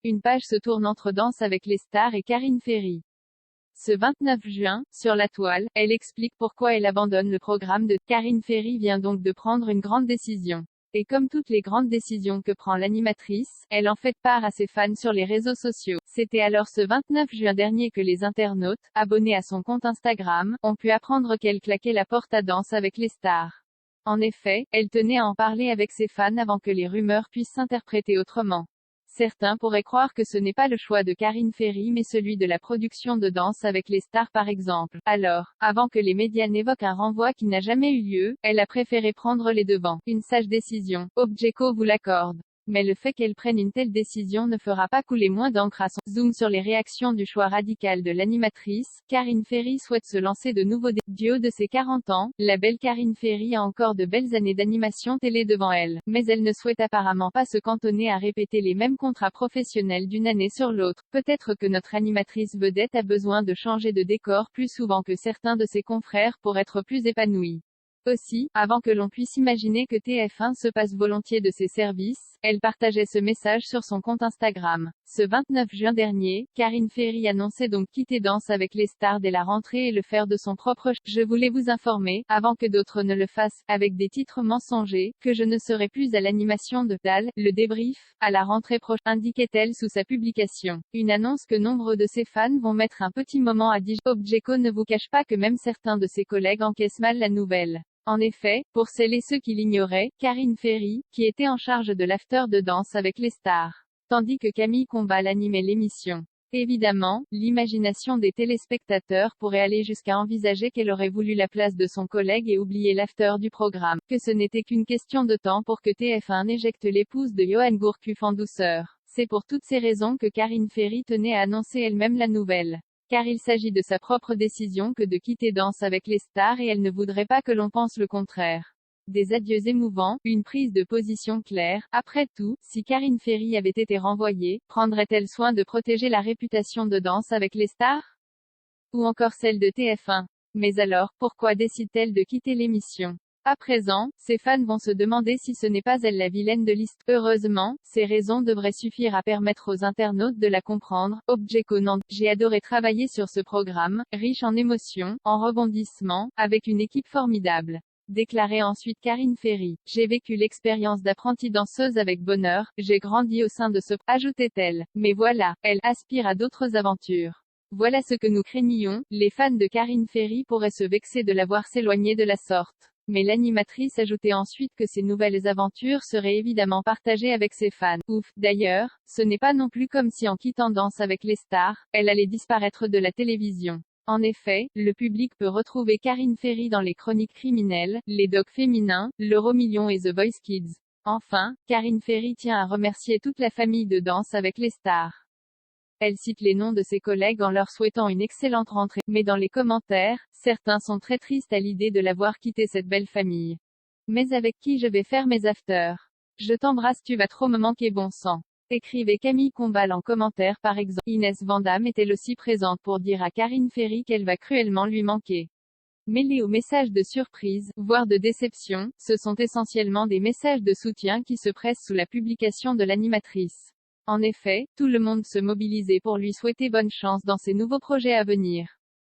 Une page se tourne entre Danse avec les stars et Karine Ferry. Ce 29 juin, sur la toile, elle explique pourquoi elle abandonne le programme de Karine Ferry vient donc de prendre une grande décision. Et comme toutes les grandes décisions que prend l'animatrice, elle en fait part à ses fans sur les réseaux sociaux. C'était alors ce 29 juin dernier que les internautes, abonnés à son compte Instagram, ont pu apprendre qu'elle claquait la porte à Danse avec les stars. En effet, elle tenait à en parler avec ses fans avant que les rumeurs puissent s'interpréter autrement. Certains pourraient croire que ce n'est pas le choix de Karine Ferry mais celui de la production de Danse avec les stars par exemple. Alors, avant que les médias n'évoquent un renvoi qui n'a jamais eu lieu, elle a préféré prendre les devants. Une sage décision. Objeco vous l'accorde. Mais le fait qu'elle prenne une telle décision ne fera pas couler moins d'encre à son zoom sur les réactions du choix radical de l'animatrice. Karine Ferry souhaite se lancer de nouveaux du haut de ses 40 ans, la belle Karine Ferry a encore de belles années d'animation télé devant elle, mais elle ne souhaite apparemment pas se cantonner à répéter les mêmes contrats professionnels d'une année sur l'autre. Peut-être que notre animatrice vedette a besoin de changer de décor plus souvent que certains de ses confrères pour être plus épanouie. Aussi, avant que l'on puisse imaginer que TF1 se passe volontiers de ses services, elle partageait ce message sur son compte Instagram. Ce 29 juin dernier, Karine Ferry annonçait donc quitter Danse avec les stars dès la rentrée et le faire de son propre Je voulais vous informer, avant que d'autres ne le fassent, avec des titres mensongers, que je ne serai plus à l'animation de DAL, le débrief, à la rentrée prochaine, indiquait-elle sous sa publication. Une annonce que nombre de ses fans vont mettre un petit moment à digérer. Objeco ne vous cache pas que même certains de ses collègues encaissent mal la nouvelle. En effet, pour celles et ceux qui l'ignoraient, Karine Ferry, qui était en charge de l'after de Danse avec les stars, tandis que Camille Combal animait l'émission. Évidemment, l'imagination des téléspectateurs pourrait aller jusqu'à envisager qu'elle aurait voulu la place de son collègue et oublier l'after du programme, que ce n'était qu'une question de temps pour que TF1 éjecte l'épouse de Johan Gourcuff en douceur. C'est pour toutes ces raisons que Karine Ferry tenait à annoncer elle-même la nouvelle. Car il s'agit de sa propre décision que de quitter Danse avec les stars et elle ne voudrait pas que l'on pense le contraire. Des adieux émouvants, une prise de position claire. Après tout, si Karine Ferry avait été renvoyée, prendrait-elle soin de protéger la réputation de Danse avec les stars? Ou encore celle de TF1? Mais alors, pourquoi décide-t-elle de quitter l'émission? À présent, ses fans vont se demander si ce n'est pas elle la vilaine de l'histoire. Heureusement, ces raisons devraient suffire à permettre aux internautes de la comprendre. Objeco Nantes. J'ai adoré travailler sur ce programme, riche en émotions, en rebondissements, avec une équipe formidable. Déclarait ensuite Karine Ferry. J'ai vécu l'expérience d'apprentie danseuse avec bonheur, j'ai grandi au sein de ce, ajoutait-elle. Mais voilà, elle aspire à d'autres aventures. Voilà ce que nous craignions, les fans de Karine Ferry pourraient se vexer de la voir s'éloigner de la sorte. Mais l'animatrice ajoutait ensuite que ces nouvelles aventures seraient évidemment partagées avec ses fans. Ouf, d'ailleurs, ce n'est pas non plus comme si en quittant Danse avec les stars, elle allait disparaître de la télévision. En effet, le public peut retrouver Karine Ferry dans les chroniques criminelles, les docs féminins, l'Euromillion et The Voice Kids. Enfin, Karine Ferry tient à remercier toute la famille de Danse avec les stars. Elle cite les noms de ses collègues en leur souhaitant une excellente rentrée, mais dans les commentaires, certains sont très tristes à l'idée de l'avoir quitté cette belle famille. Mais avec qui je vais faire mes afters? Je t'embrasse, tu vas trop me manquer bon sang. Écrivait Camille Combal en commentaire par exemple. Inès Vandamme est-elle aussi présente pour dire à Karine Ferry qu'elle va cruellement lui manquer. Mêlés aux messages de surprise, voire de déception, ce sont essentiellement des messages de soutien qui se pressent sous la publication de l'animatrice. En effet, tout le monde se mobilisait pour lui souhaiter bonne chance dans ses nouveaux projets à venir.